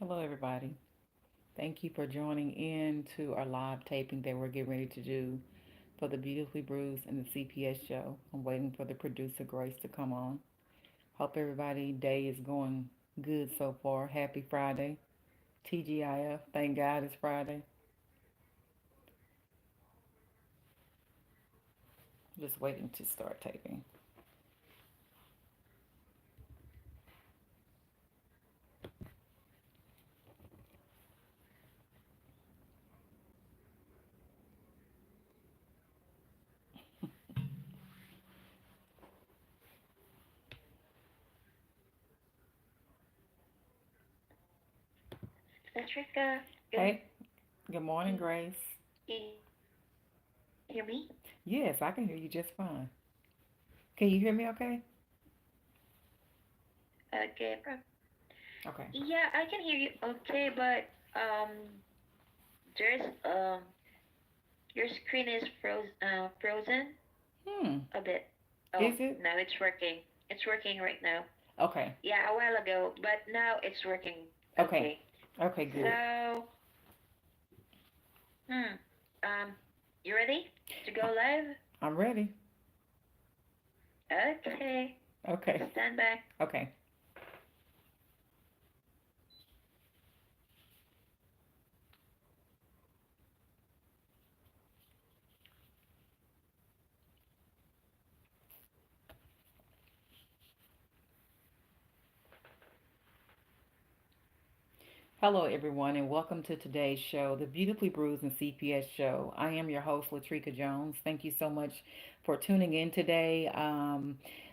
Hello, everybody. Thank you for joining in to our live taping that we're getting ready to do for the Beautifully Bruised and the CPS show. I'm waiting for the producer Grace to come on. Hope everybody day is going good so far. Happy Friday. TGIF. Thank God it's Friday. Just waiting to start taping. Patricia, good. Hey, good morning, Grace. Can you hear me? Yes, I can hear you just fine. Can you hear me okay? Okay. Okay. Yeah, I can hear you. Okay, but there's your screen is frozen Hmm. a bit. Oh, Is it? now it's working. It's working right now. Okay. Yeah, a while ago, but now it's working. Okay. Okay. Okay, good. So, hmm. Um, you ready to go I- live? I'm ready. Okay. Okay. Stand by. Okay. Hello, everyone, and welcome to today's show, the Beautifully Bruised and CPS show. I am your host, Latrika Jones. Thank you so much for tuning in today.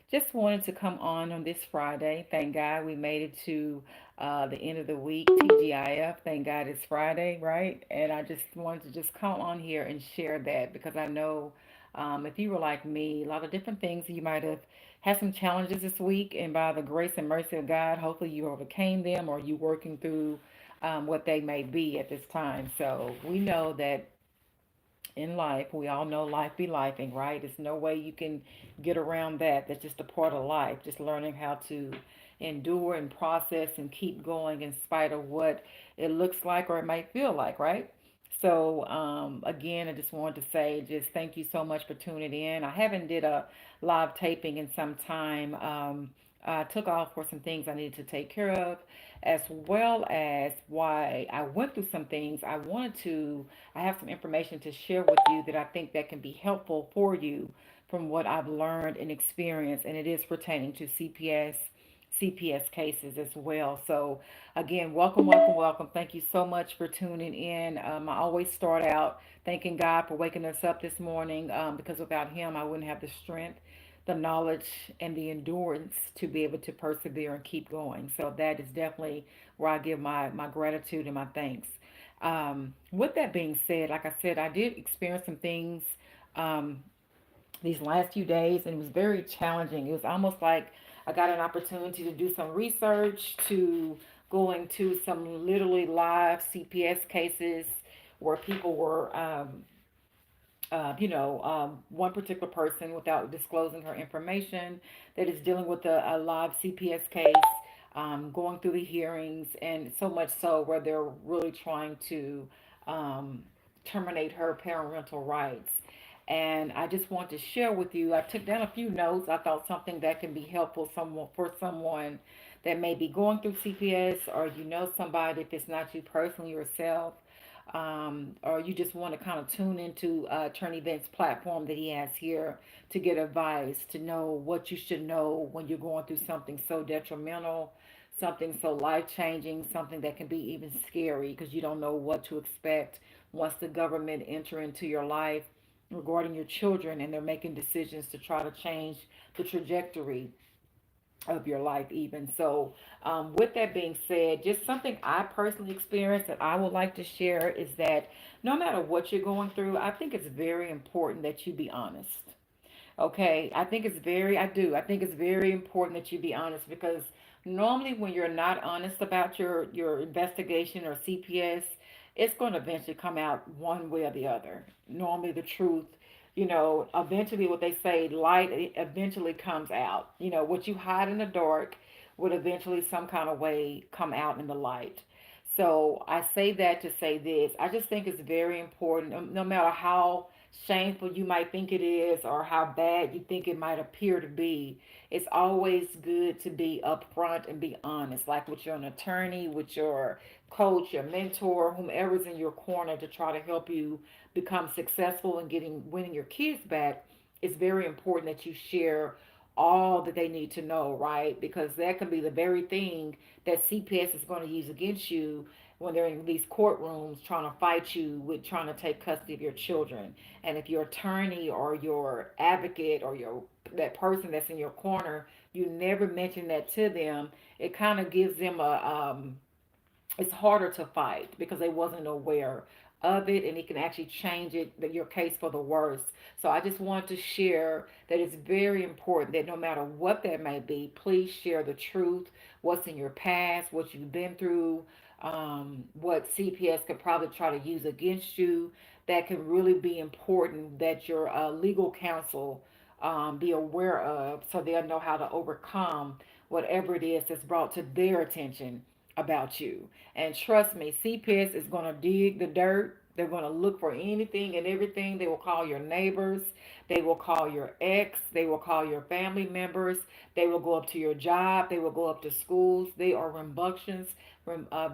Just wanted to come on this Friday. Thank God we made it to the end of the week, TGIF. Thank God it's Friday, right? And I just wanted to just come on here and share that because I know if you were like me, a lot of different things you might have had some challenges this week, and by the grace and mercy of God, hopefully you overcame them or you working through what they may be at this time. So we know that in life, we all know life be lifing, right? There's no way you can get around that. That's just a part of life. Just learning how to endure and process and keep going in spite of what it looks like or it might feel like, right? So again, I just wanted to say just thank you so much for tuning in. I haven't did a live taping in some time. I took off for some things I needed to take care of, as well as why I went through some things. I have some information to share with you that I think that can be helpful for you from what I've learned and experienced, and it is pertaining to CPS cases as well. So, again, welcome, welcome, welcome. Thank you so much for tuning in. I always start out thanking God for waking us up this morning because without Him, I wouldn't have the strength, the knowledge, and the endurance to be able to persevere and keep going. So, that is definitely where I give my gratitude and my thanks. With that being said, like I said, I did experience some things um, these last few days, and it was very challenging. It was almost like I got an opportunity to do some research, to go into some literally live CPS cases where people were, one particular person, without disclosing her information, that is dealing with a live CPS case, going through the hearings, and so much so where they're really trying to um, terminate her parental rights. And I just want to share with you. I took down a few notes. I thought something that can be helpful for someone that may be going through CPS, or you know somebody, if it's not you personally yourself, or you just want to kind of tune into Attorney Ben's platform that he has here to get advice, to know what you should know when you're going through something so detrimental, something so life changing, something that can be even scary because you don't know what to expect once the government enter into your life regarding your children and they're making decisions to try to change the trajectory of your life even. So with that being said, just something I personally experienced that I would like to share is that no matter what you're going through, I think it's very important that you be honest. Okay, I think it's very important that you be honest because normally when you're not honest about your investigation or CPS, it's going to eventually come out one way or the other. Normally the truth, eventually what they say, light eventually comes out. What you hide in the dark would eventually some kind of way come out in the light. So I say that to say this. I just think it's very important, no matter how shameful you might think it is or how bad you think it might appear to be, it's always good to be upfront and be honest, like with your attorney, with your coach, your mentor, whomever's in your corner to try to help you become successful in getting winning your kids back. It's very important that you share all that they need to know, right? Because that can be the very thing that CPS is going to use against you when they're in these courtrooms trying to fight you with trying to take custody of your children. And if your attorney or your advocate or your that person that's in your corner, you never mention that to them, it kind of gives them a it's harder to fight because they wasn't aware of it, and it can actually change it your case for the worse. So I just want to share that it's very important that no matter what that may be, please share the truth, what's in your past, what you've been through, what CPS could probably try to use against you. That can really be important that your legal counsel be aware of, so they'll know how to overcome whatever it is that's brought to their attention about you. And trust me, CPS is going to dig the dirt. They're going to look for anything and everything. They will call your neighbors. They will call your ex. They will call your family members. They will go up to your job. They will go up to schools. They are rambunctious,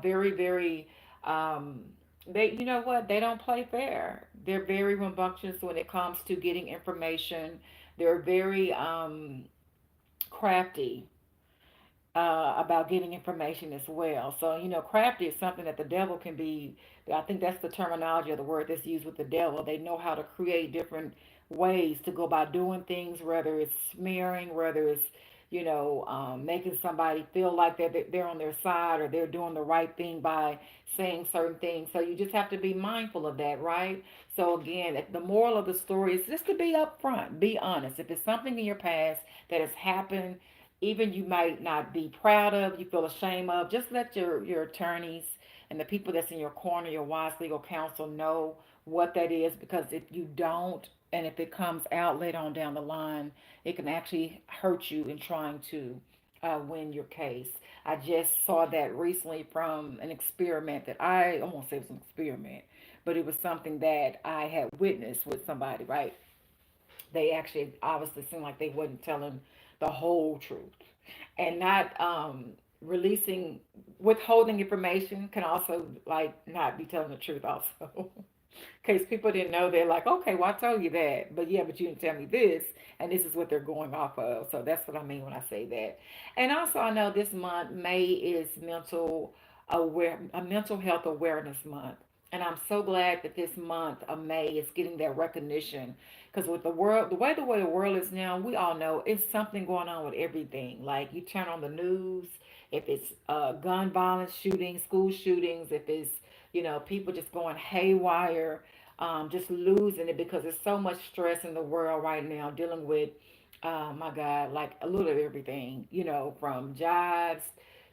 very, very. Um, you know what? They don't play fair. They're very rambunctious when it comes to getting information. They're very crafty about getting information as well. So, crafty is something that the devil can be. I think that's the terminology of the word that's used with the devil. They know how to create different ways to go about doing things, whether it's smearing, whether it's, making somebody feel like they're on their side or they're doing the right thing by saying certain things. So you just have to be mindful of that, right? So, again, the moral of the story is just to be upfront, be honest. If it's something in your past that has happened, even you might not be proud of, you feel ashamed of, just let your attorneys and the people that's in your corner, your wise legal counsel, know what that is. Because if you don't, and if it comes out later on down the line, it can actually hurt you in trying to win your case. I just saw that recently from an experiment that I won't say it was an experiment, but it was something that I had witnessed with somebody, right? They actually obviously seemed like they wasn't telling the whole truth, and not releasing, withholding information can also like not be telling the truth also. Case people didn't know, they're like, okay, well, I told you that, but yeah, but you didn't tell me this, and this is what they're going off of. So that's what I mean when I say that. And also, I know this month May is a mental health awareness month, and I'm so glad that this month of May is getting that recognition. Because with the world, the way the world is now, we all know it's something going on with everything. Like you turn on the news, if it's gun violence, shootings, school shootings, if it's people just going haywire, just losing it because there's so much stress in the world right now, dealing with, my God, like a little of everything, from jobs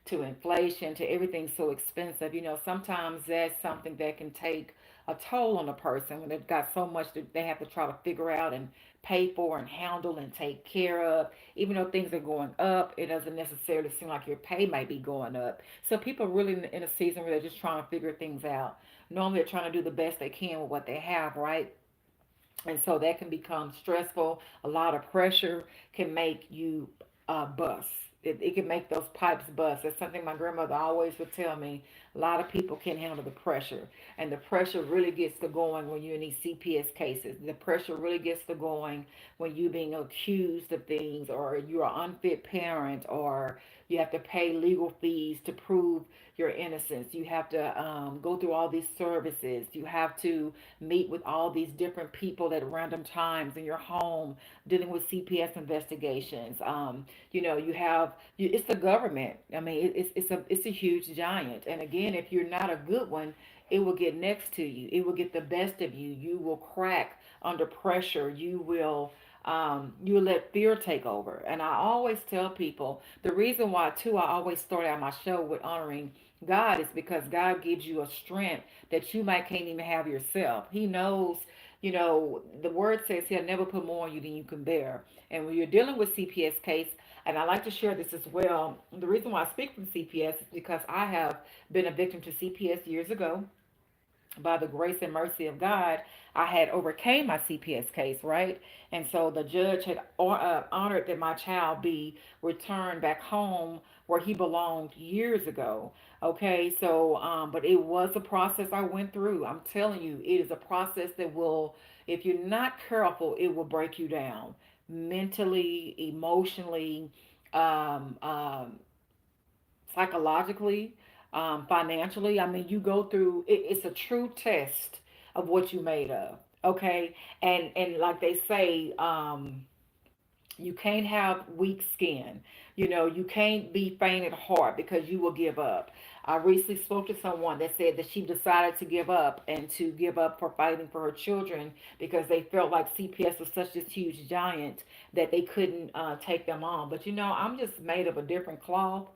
to inflation to everything so expensive. Sometimes that's something that can take a toll on a person when they've got so much that they have to try to figure out and pay for and handle and take care of. Even though things are going up, it doesn't necessarily seem like your pay might be going up. So people really in a season where they're just trying to figure things out. Normally they're trying to do the best they can with what they have, right? And so that can become stressful. A lot of pressure can make you bust. It can make those pipes bust. That's something my grandmother always would tell me. A lot of people can't handle the pressure, and the pressure really gets to going when you're in these CPS cases. The pressure really gets to going when you're being accused of things, or you're an unfit parent, or you have to pay legal fees to prove your innocence. You have to go through all these services. You have to meet with all these different people at random times in your home, dealing with CPS investigations. You have it's the government. I mean, it's a huge giant. And again, if you're not a good one, it will get next to you. It will get the best of you. You will crack under pressure. You let fear take over. And I always tell people the reason why too I always start out my show with honoring God is because God gives you a strength that you might can't even have yourself. He knows, the word says he'll never put more on you than you can bear. And when you're dealing with CPS case, And I like to share this as well. The reason why I speak from CPS is because I have been a victim to CPS years ago. By the grace and mercy of God, I had overcame my CPS case, right? And so the judge had honored that my child be returned back home where he belonged years ago. Okay, so but it was a process I went through. I'm telling you, it is a process that will, if you're not careful, it will break you down mentally, emotionally, um, um, psychologically, financially. I mean, you go through it, it's a true test of what you made of. Okay, and like they say, you can't have weak skin. You know, you can't be faint at heart because you will give up. I recently spoke to someone that said that she decided to give up and to give up for fighting for her children because they felt like CPS was such this huge giant that they couldn't take them on. But you know, I'm just made of a different cloth.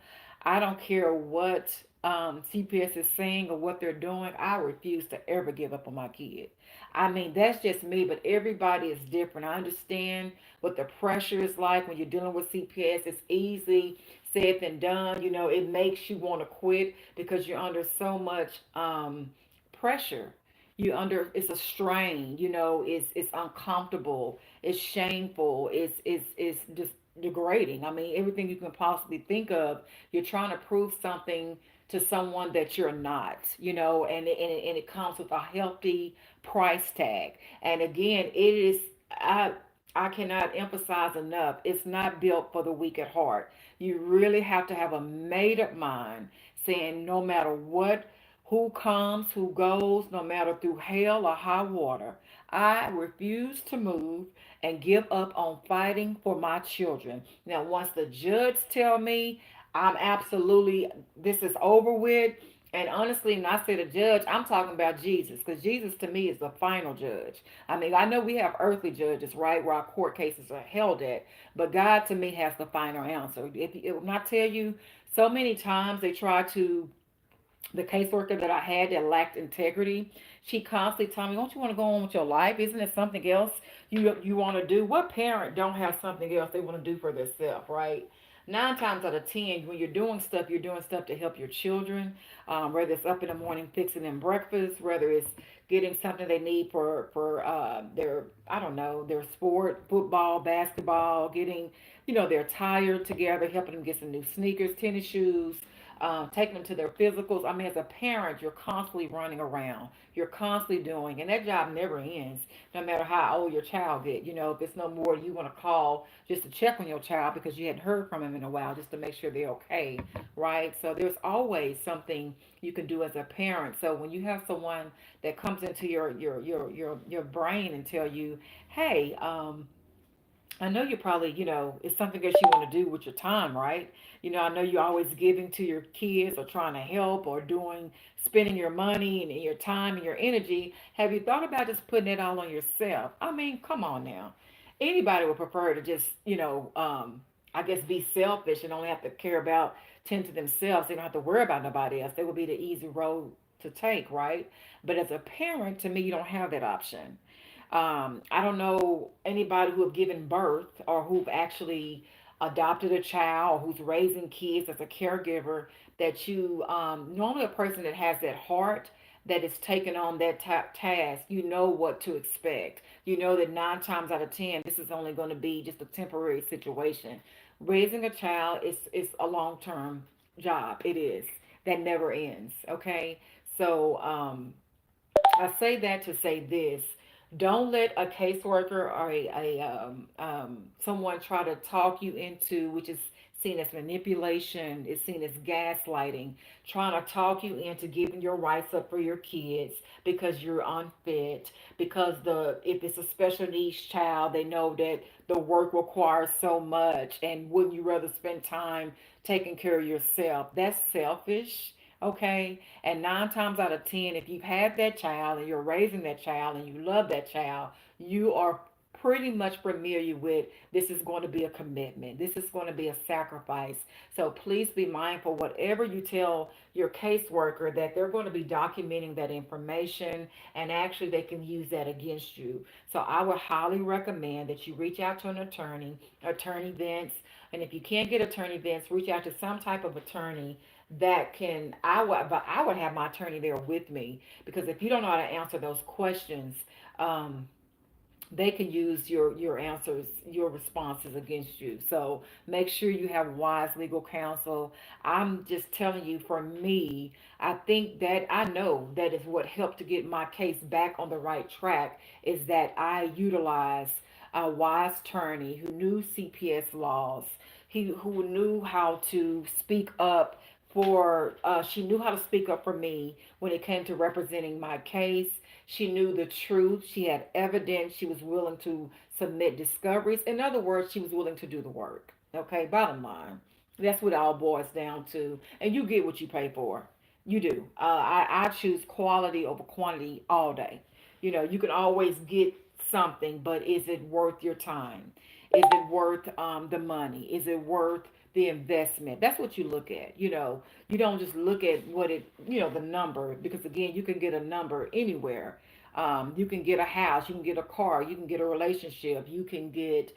I don't care what CPS is saying or what they're doing. I refuse to ever give up on my kid. I mean, that's just me, but everybody is different. I understand what the pressure is like when you're dealing with CPS. It's easy said than done. You know, it makes you want to quit because you're under so much pressure. You under it's a strain. You know, it's uncomfortable. It's shameful. It's just degrading. I mean, everything you can possibly think of. You're trying to prove something to someone that you're not. You know, and it comes with a healthy price tag. And again, it is. I cannot emphasize enough. It's not built for the weak at heart. You really have to have a made up mind saying no matter what, who comes, who goes, no matter through hell or high water, I refuse to move and give up on fighting for my children. Now, once the judge tell me I'm absolutely this is over with, and honestly, when I say the judge, I'm talking about Jesus, because Jesus to me is the final judge. I mean, I know we have earthly judges, right, where our court cases are held at, but God to me has the final answer. If when I tell you, so many times they try to, the caseworker that I had that lacked integrity, she constantly told me, "Don't you want to go on with your life? Isn't it something else you want to do?" What parent don't have something else they want to do for themselves, right? 9 times out of 10, when you're doing stuff to help your children. Whether it's up in the morning fixing them breakfast, whether it's getting something they need for their I don't know their sport, football, basketball, getting their attire together, helping them get some new sneakers, tennis shoes, taking them to their physicals. I mean, as a parent, you're constantly running around. You're constantly doing, and that job never ends, no matter how old your child get. You know, if it's no more, you want to call just to check on your child because you hadn't heard from them in a while, just to make sure they're okay, right? So there's always something you can do as a parent. So when you have someone that comes into your brain and tell you, hey, I know you probably, it's something that you want to do with your time, right? I know you're always giving to your kids or trying to help or spending your money and your time and your energy. Have you thought about just putting it all on yourself? I mean, come on now. Anybody would prefer to just, I guess be selfish and only have to care about, tend to themselves. They don't have to worry about nobody else. That would be the easy road to take, right? But as a parent, to me, you don't have that option. I don't know anybody who have given birth or who've actually adopted a child or who's raising kids as a caregiver that you normally a person that has that heart that is taking on that task, you know what to expect. You know that 9 times out of 10, this is only going to be just a temporary situation. Raising a child is a long term job. It is that never ends. Okay, so I say that to say this. Don't let a caseworker or someone try to talk you into, which is seen as manipulation, is seen as gaslighting, trying to talk you into giving your rights up for your kids because you're unfit, because if it's a special needs child, they know that the work requires so much, and wouldn't you rather spend time taking care of yourself? That's selfish. Okay, and 9 times out of 10, if you've had that child and you're raising that child and you love that child, you are pretty much familiar with this is going to be a commitment. This is going to be a sacrifice. So please be mindful, whatever you tell your caseworker, that they're going to be documenting that information and actually they can use that against you. So I would highly recommend that you reach out to an attorney, attorney Vince. And if you can't get attorney Vince, reach out to some type of attorney that can, but I would have my attorney there with me, because if you don't know how to answer those questions, um, they can use your answers, your responses against you. So make sure you have wise legal counsel. I'm just telling you, for me, I think that I know that is what helped to get my case back on the right track, is that I utilized a wise attorney who knew CPS laws, who knew how to speak up for, she knew how to speak up for me when it came to representing my case. She knew the truth. She had evidence. She was willing to submit discoveries. In other words, she was willing to do the work. Okay, bottom line. That's what it all boils down to. And you get what you pay for. You do. I choose quality over quantity all day. You know, you can always get something, but is it worth your time? Is it worth the money? Is it worth the investment? That's what you look at. You don't just look at the number, because again, you can get a number anywhere. You can get a house, you can get a car, you can get a relationship, you can get,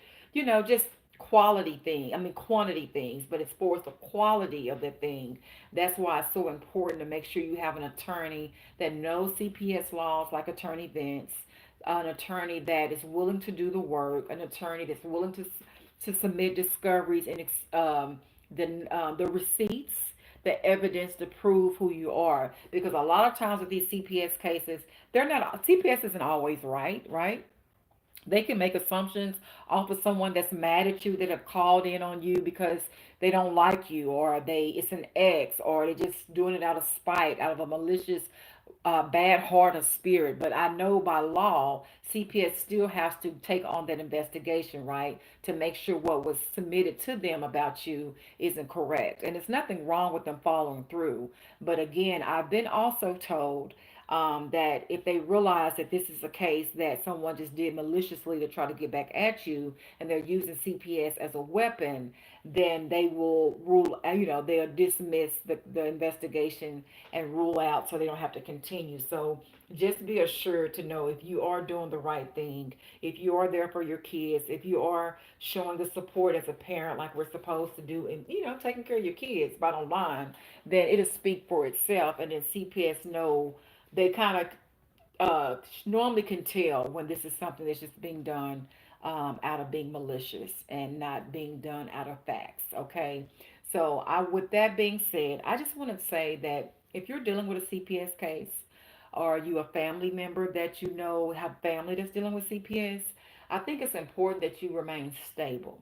just quality thing. I mean, quantity things, but it's for the quality of the thing. That's why it's so important to make sure you have an attorney that knows CPS laws, like Attorney Vince, an attorney that is willing to do the work, an attorney that's willing to submit discoveries and the receipts, the evidence to prove who you are. Because a lot of times with these CPS cases, they're not CPS isn't always right, right? They can make assumptions off of someone that's mad at you, that have called in on you because they don't like you, or they it's an ex, or they're just doing it out of spite, out of a malicious, bad heart or spirit. But I know by law, CPS still has to take on that investigation, right, to make sure what was submitted to them about you isn't correct. And there's nothing wrong with them following through. But again, I've been also told that if they realize that this is a case that someone just did maliciously to try to get back at you, and they're using CPS as a weapon, then they will they'll dismiss the investigation and rule out, so they don't have to continue. So just be assured to know, if you are doing the right thing, if you are there for your kids, if you are showing the support as a parent like we're supposed to do, and taking care of your kids, bottom line, then it'll speak for itself. And then CPS know, they kind of normally can tell when this is something that's just being done out of being malicious and not being done out of facts. Okay, so with that being said, I just want to say that if you're dealing with a CPS case, or you a family member that have family that's dealing with CPS, I think it's important that you remain stable.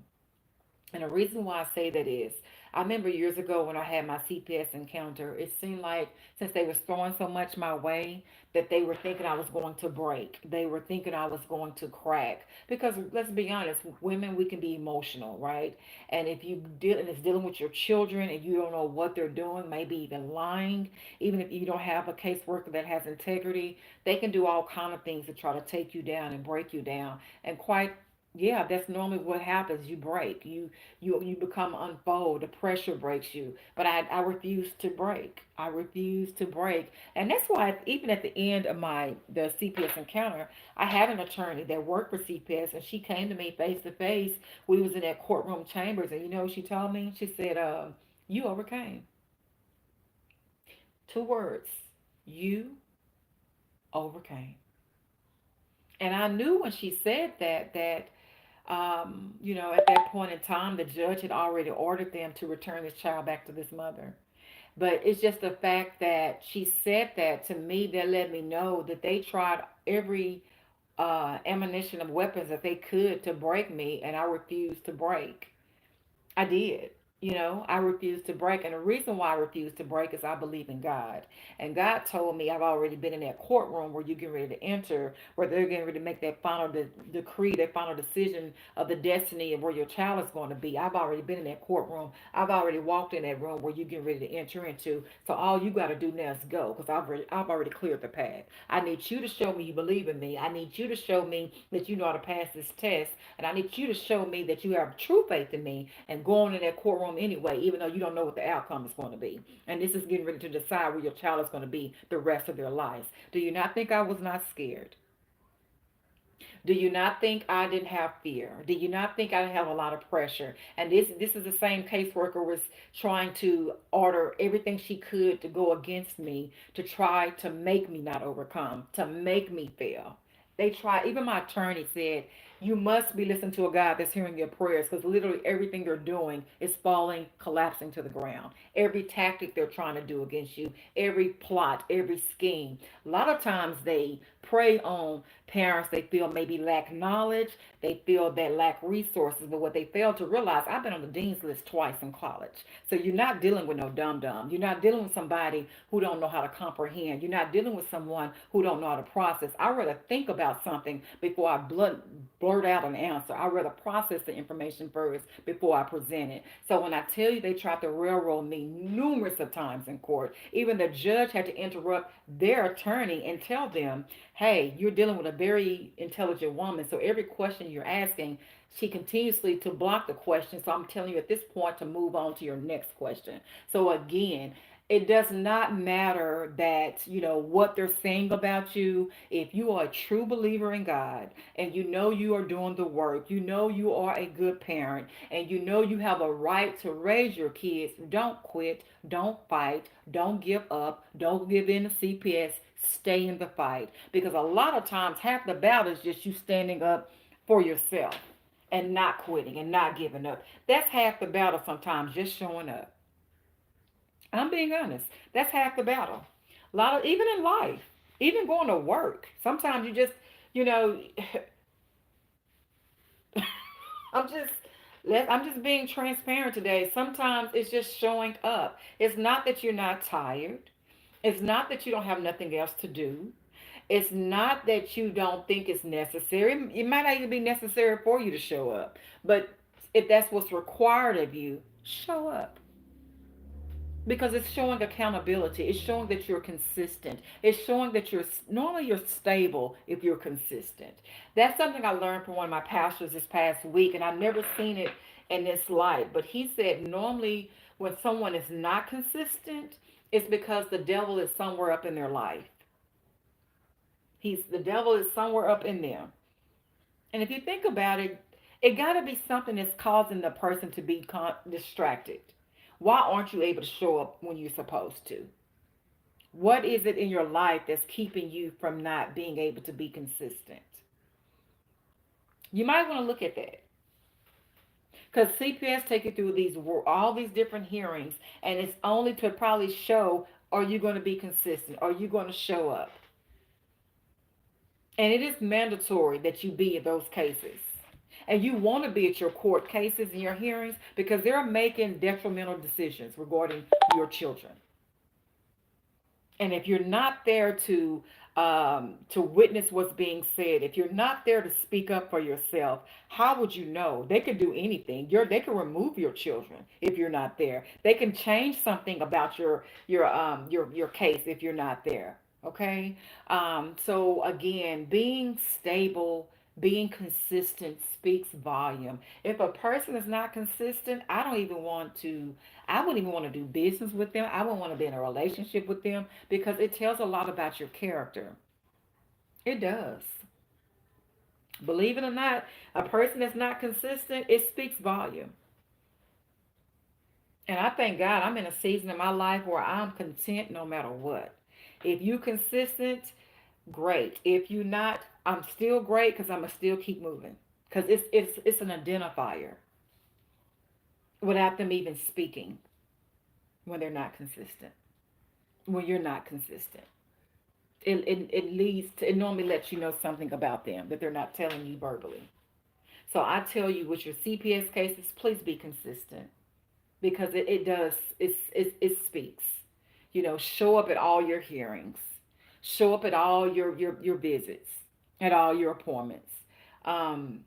And the reason why I say that is, I remember years ago when I had my CPS encounter, it seemed like since they was throwing so much my way, that they were thinking I was going to break. They were thinking I was going to crack. Because let's be honest, women, we can be emotional, right? And if you deal and it's dealing with your children and you don't know what they're doing, maybe even lying, even if you don't have a caseworker that has integrity, they can do all kind of things to try to take you down and break you down. And quite, yeah, that's normally what happens. You break. You become unfold. The pressure breaks you. But I refuse to break. I refuse to break. And that's why even at the end of the CPS encounter, I had an attorney that worked for CPS, and she came to me face to face. We was in that courtroom chambers, and what she told me? She said, "You overcame." Two words. You overcame. And I knew when she said that at that point in time, the judge had already ordered them to return this child back to this mother. But it's just the fact that she said that to me, that let me know that they tried every ammunition of weapons that they could to break me, and I refused to break. I did. I refuse to break. And the reason why I refuse to break is I believe in God. And God told me I've already been in that courtroom where you get ready to enter, where they're getting ready to make that final decree, that final decision of the destiny of where your child is going to be. I've already been in that courtroom. I've already walked in that room where you get ready to enter into. So all you got to do now is go, because I've already cleared the path. I need you to show me you believe in me. I need you to show me that you know how to pass this test. And I need you to show me that you have true faith in me and go on in that courtroom anyway, even though you don't know what the outcome is going to be. And this is getting ready to decide where your child is going to be the rest of their lives. Do you not think I was not scared? Do you not think I didn't have fear? Do you not think I didn't have a lot of pressure? And this is the same caseworker was trying to order everything she could to go against me, to try to make me not overcome, to make me fail. They try. Even my attorney said, you must be listening to a God that's hearing your prayers, because literally everything you're doing is falling, collapsing to the ground. Every tactic they're trying to do against you, every plot, every scheme. A lot of times they prey on parents they feel maybe lack knowledge, they feel that lack resources, but what they fail to realize, I've been on the dean's list twice in college. So you're not dealing with no dum dum. You're not dealing with somebody who don't know how to comprehend. You're not dealing with someone who don't know how to process. I rather think about something before I blurt out an answer. I rather process the information first before I present it. So when I tell you they tried to railroad me numerous of times in court, even the judge had to interrupt their attorney and tell them, hey, you're dealing with a very intelligent woman. So every question you're asking, she continuously to block the question. So I'm telling you at this point to move on to your next question. So again, it does not matter that what they're saying about you. If you are a true believer in God and you know you are doing the work, you know you are a good parent, and you know you have a right to raise your kids, don't quit, don't fight, don't give up, don't give in to CPS. Stay in the fight, because a lot of times half the battle is just you standing up for yourself and not quitting and not giving up. That's half the battle sometimes, just showing up. I'm being honest. That's half the battle. A lot of, even in life, even going to work, sometimes you just, you know, I'm just I'm just being transparent today. Sometimes it's just showing up. It's not that you're not tired. It's not that you don't have nothing else to do. It's not that you don't think it's necessary. It might not even be necessary for you to show up. But if that's what's required of you, show up. Because it's showing accountability. It's showing that you're consistent. It's showing that normally you're stable if you're consistent. That's something I learned from one of my pastors this past week, and I've never seen it in this light. But he said normally when someone is not consistent, it's because the devil is somewhere up in their life. He's the devil is somewhere up in them. And if you think about it, it got to be something that's causing the person to be distracted. Why aren't you able to show up when you're supposed to? What is it in your life that's keeping you from not being able to be consistent? You might want to look at that. Because CPS take you through all these different hearings, and it's only to probably show, are you going to be consistent? Are you going to show up? And it is mandatory that you be in those cases. And you want to be at your court cases and your hearings because they're making detrimental decisions regarding your children. And if you're not there to witness what's being said, if you're not there to speak up for yourself, how would you know? They can do anything. They can remove your children if you're not there. They can change something about your case if you're not there. Okay. So again, being stable, being consistent speaks volume. If a person is not consistent, I wouldn't even want to do business with them. I wouldn't want to be in a relationship with them because it tells a lot about your character. It does. Believe it or not, a person that's not consistent, it speaks volume. And I thank God I'm in a season in my life where I'm content no matter what. If you consistent, great. If you not, I'm still great because I'm gonna still keep moving. Because it's an identifier without them even speaking when they're not consistent. When you're not consistent. It normally lets you know something about them that they're not telling you verbally. So I tell you with your CPS cases, please be consistent. because it does, it speaks. Show up at all your hearings, show up at all your visits, at all your appointments. Um,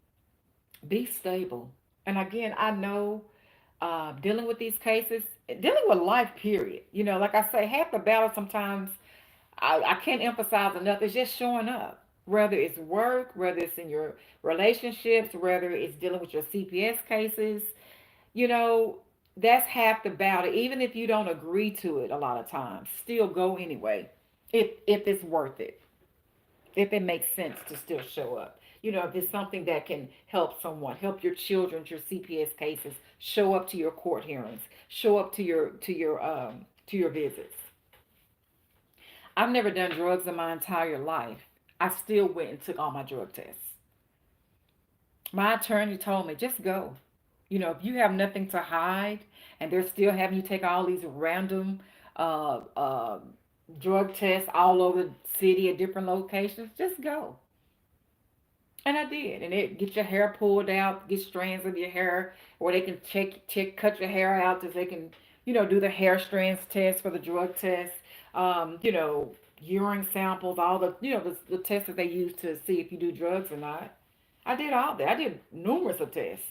be stable. And again, I know dealing with these cases, dealing with life, period. Like I say, half the battle sometimes, I can't emphasize enough, is just showing up. Whether it's work, whether it's in your relationships, whether it's dealing with your CPS cases, you know, that's half the battle. Even if you don't agree to it a lot of times, still go anyway. If it's worth it. If it makes sense to still show up. If it's something that can help someone, help your children, your CPS cases, show up to your court hearings, show up to your visits. I've never done drugs in my entire life. I still went and took all my drug tests. My attorney told me, just go. If you have nothing to hide and they're still having you take all these random uh, uh, drug tests all over the city at different locations, just go. And I did. And it get your hair pulled out, get strands of your hair, or they can cut your hair out so they can, do the hair strands test for the drug test. Urine samples, all the tests that they use to see if you do drugs or not. I did all that. I did numerous of tests.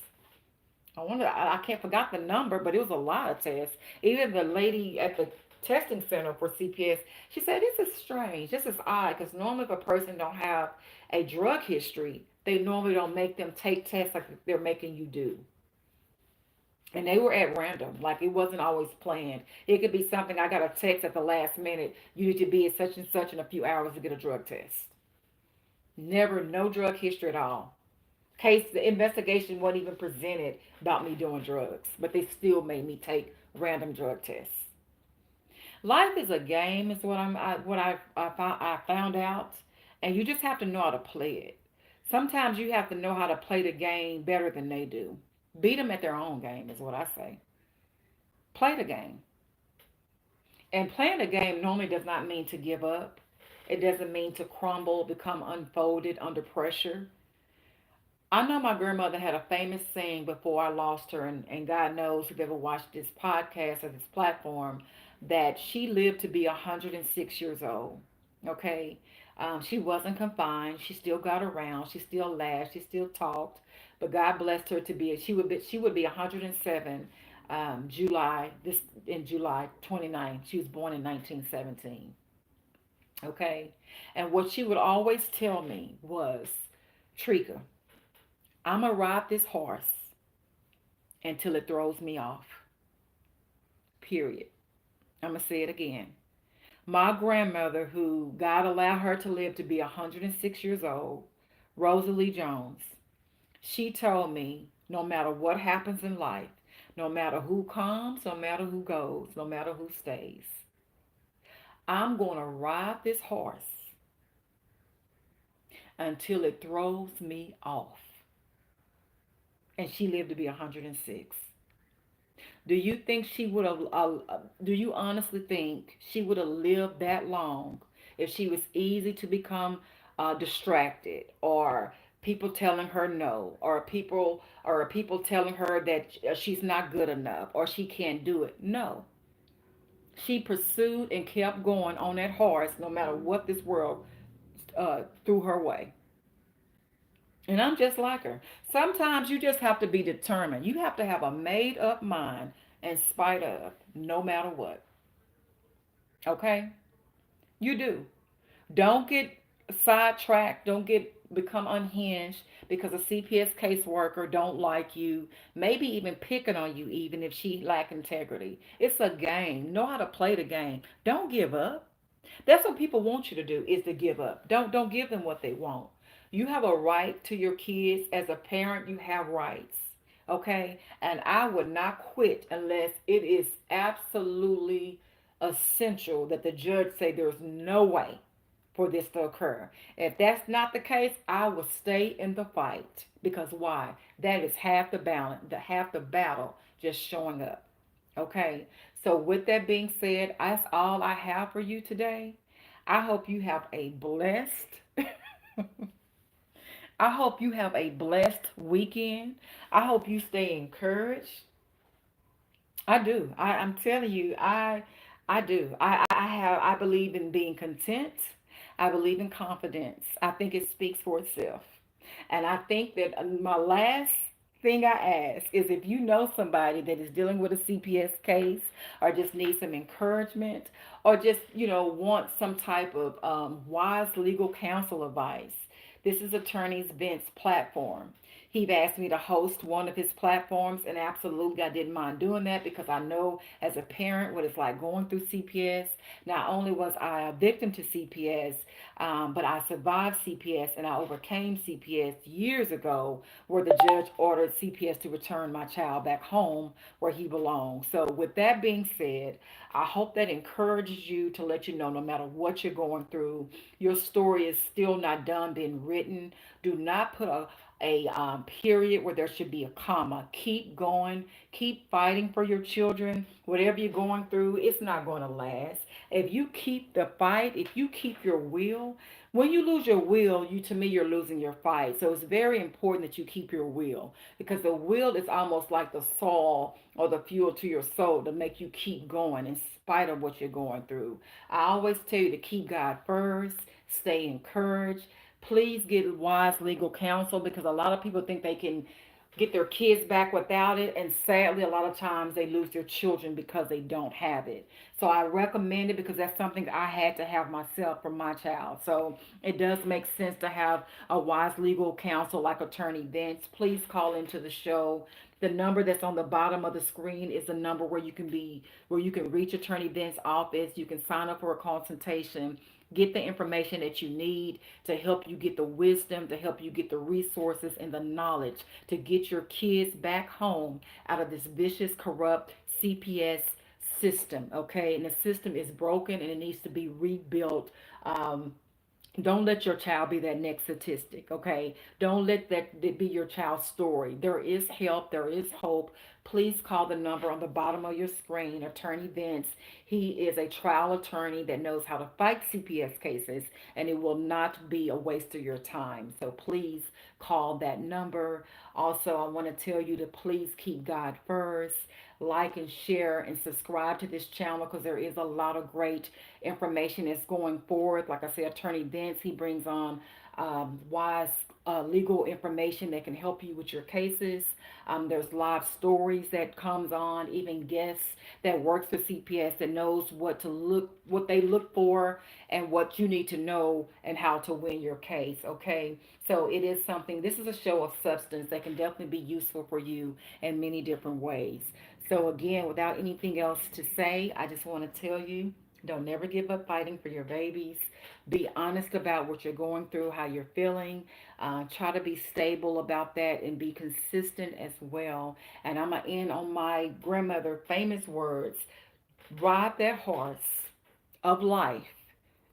I can't forgot the number, but it was a lot of tests. Even the lady at the testing center for CPS, she said, this is strange. This is odd because normally if a person don't have a drug history, they normally don't make them take tests like they're making you do. And they were at random, like it wasn't always planned. It could be something I got a text at the last minute. You need to be at such and such in a few hours to get a drug test. Never, no drug history at all. The investigation wasn't even presented about me doing drugs, but they still made me take random drug tests. Life is a game, is what I found out, and you just have to know how to play it. Sometimes you have to know how to play the game better than they do. Beat them at their own game, is what I say. Play the game. And playing the game normally does not mean to give up. It doesn't mean to crumble, become unfolded under pressure. I know my grandmother had a famous saying before I lost her, and God knows if you've ever watched this podcast or this platform, that she lived to be 106 years old. Okay? She wasn't confined. She still got around. She still laughed. She still talked. But God blessed her to be, she would be 107 in July 29th. She was born in 1917. Okay? And what she would always tell me was, Trika, I'm going to ride this horse until it throws me off. Period. I'm going to say it again. My grandmother, who God allowed her to live to be 106 years old, Rosalie Jones, she told me no matter what happens in life, no matter who comes, no matter who goes, no matter who stays, I'm going to ride this horse until it throws me off. And she lived to be 106. Do you think she would have? Do you honestly think she would have lived that long if she was easy to become distracted, or people telling her no, or people telling her that she's not good enough or she can't do it? No, she pursued and kept going on that horse, no matter what this world threw her way. And I'm just like her. Sometimes you just have to be determined. You have to have a made up mind in spite of, no matter what. Okay? You do. Don't get sidetracked. Don't become unhinged because a CPS caseworker don't like you, maybe even picking on you even if she lack integrity. It's a game. Know how to play the game. Don't give up. That's what people want you to do, is to give up. Don't give them what they want. You have a right to your kids. As a parent, you have rights. Okay? And I would not quit unless it is absolutely essential that the judge say there's no way for this to occur. If that's not the case, I will stay in the fight. Because why? That is half the balance, half the battle, just showing up. Okay. So with that being said, that's all I have for you today. I hope you have a blessed I hope you have a blessed weekend. I hope you stay encouraged. I do. I'm telling you, I do. I believe in being content. I believe in confidence. I think it speaks for itself. And I think that my last thing I ask is if you know somebody that is dealing with a CPS case or just needs some encouragement or just, wants some type of wise legal counsel advice. This is Attorneys Vince platform. He've asked me to host one of his platforms, and absolutely I didn't mind doing that because I know as a parent what it's like going through CPS. Not only was I a victim to CPS, but I survived CPS and I overcame CPS years ago, where the judge ordered CPS to return my child back home where he belongs. So, with that being said, I hope that encourages you to let you know no matter what you're going through, your story is still not done being written. Do not put a period where there should be a comma. Keep going. Keep fighting for your children. Whatever you're going through, it's not going to last. If you keep the fight, if you keep your will, when you lose your will, you to me you're losing your fight. So it's very important that you keep your will because the will is almost like the soul or the fuel to your soul to make you keep going in spite of what you're going through. I always tell you to keep God first, stay encouraged. Please get wise legal counsel because a lot of people think they can get their kids back without it, and sadly a lot of times they lose their children because they don't have it. So I recommend it because that's something I had to have myself for my child. So it does make sense to have a wise legal counsel like Attorney Vince. Please call into the show. The number that's on the bottom of the screen is the number where you can reach Attorney Vince's office. You can sign up for a consultation, get the information that you need to help you get the wisdom, to help you get the resources and the knowledge to get your kids back home out of this vicious, corrupt CPS system. Okay, and the system is broken and it needs to be rebuilt. Don't let your child be that next statistic, okay? Don't let that be your child's story. There is help, there is hope. Please call the number on the bottom of your screen, Attorney Vince. He is a trial attorney that knows how to fight CPS cases, and it will not be a waste of your time. So please call that number. Also, I want to tell you to please keep God first. Like and share and subscribe to this channel because there is a lot of great information that's going forward. Like I said, Attorney Vince, he brings on wise legal information that can help you with your cases. There's live stories that comes on, even guests that works for CPS that knows what they look for, and what you need to know and how to win your case. Okay, so it is something. This is a show of substance that can definitely be useful for you in many different ways. So again, without anything else to say, I just want to tell you, don't never give up fighting for your babies. Be honest about what you're going through, how you're feeling. Try to be stable about that and be consistent as well. And I'm going to end on my grandmother famous words. Ride that horse of life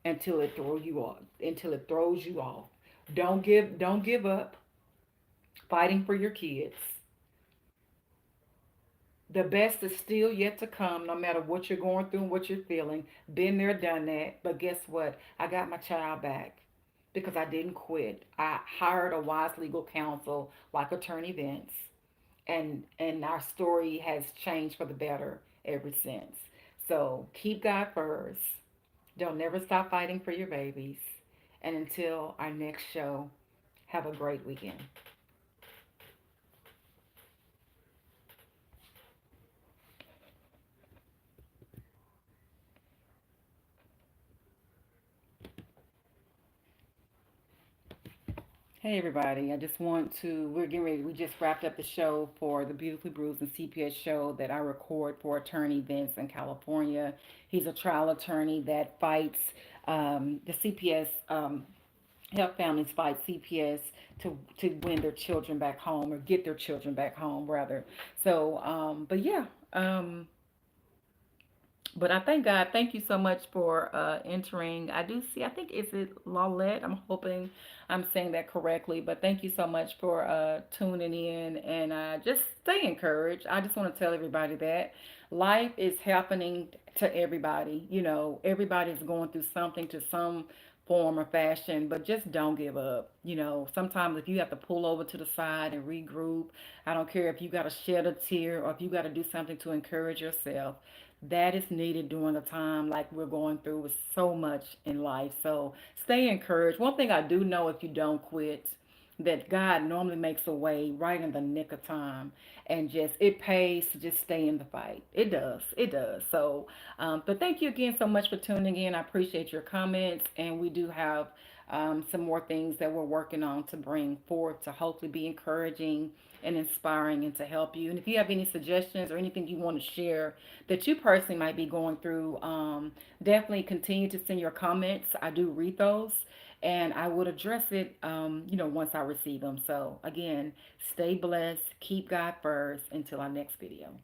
until it throws you off. Don't give up fighting for your kids. The best is still yet to come, no matter what you're going through and what you're feeling. Been there, done that. But guess what? I got my child back because I didn't quit. I hired a wise legal counsel like Attorney Vince, and our story has changed for the better ever since. So keep God first. Don't never stop fighting for your babies. And until our next show, have a great weekend. Hey everybody, we're getting ready, we just wrapped up the show for the Beautifully Bruised and CPS show that I record for Attorney Vince in California. He's a trial attorney that fights the CPS, help families fight CPS to win their children back home or get their children back home rather. So, but yeah, um, but I thank God. Thank you so much for entering. I do see, I think, is it Lawlette? I'm hoping I'm saying that correctly. But thank you so much for tuning in and just stay encouraged. I just want to tell everybody that life is happening to everybody. Everybody's going through something to some form or fashion, but just don't give up. You know, sometimes if you have to pull over to the side and regroup, I don't care if you got to shed a tear or if you got to do something to encourage yourself. That is needed during a time like we're going through with so much in life. So stay encouraged. One thing I do know, if you don't quit, that God normally makes a way right in the nick of time, and just it pays to just stay in the fight. It does, it does. So, but thank you again so much for tuning in. I appreciate your comments, and we do have some more things that we're working on to bring forth to hopefully be encouraging and inspiring and to help you. And if you have any suggestions or anything you want to share that you personally might be going through, definitely continue to send your comments. I do read those, and I would address it, once I receive them. So again, stay blessed, keep God first. Until our next video.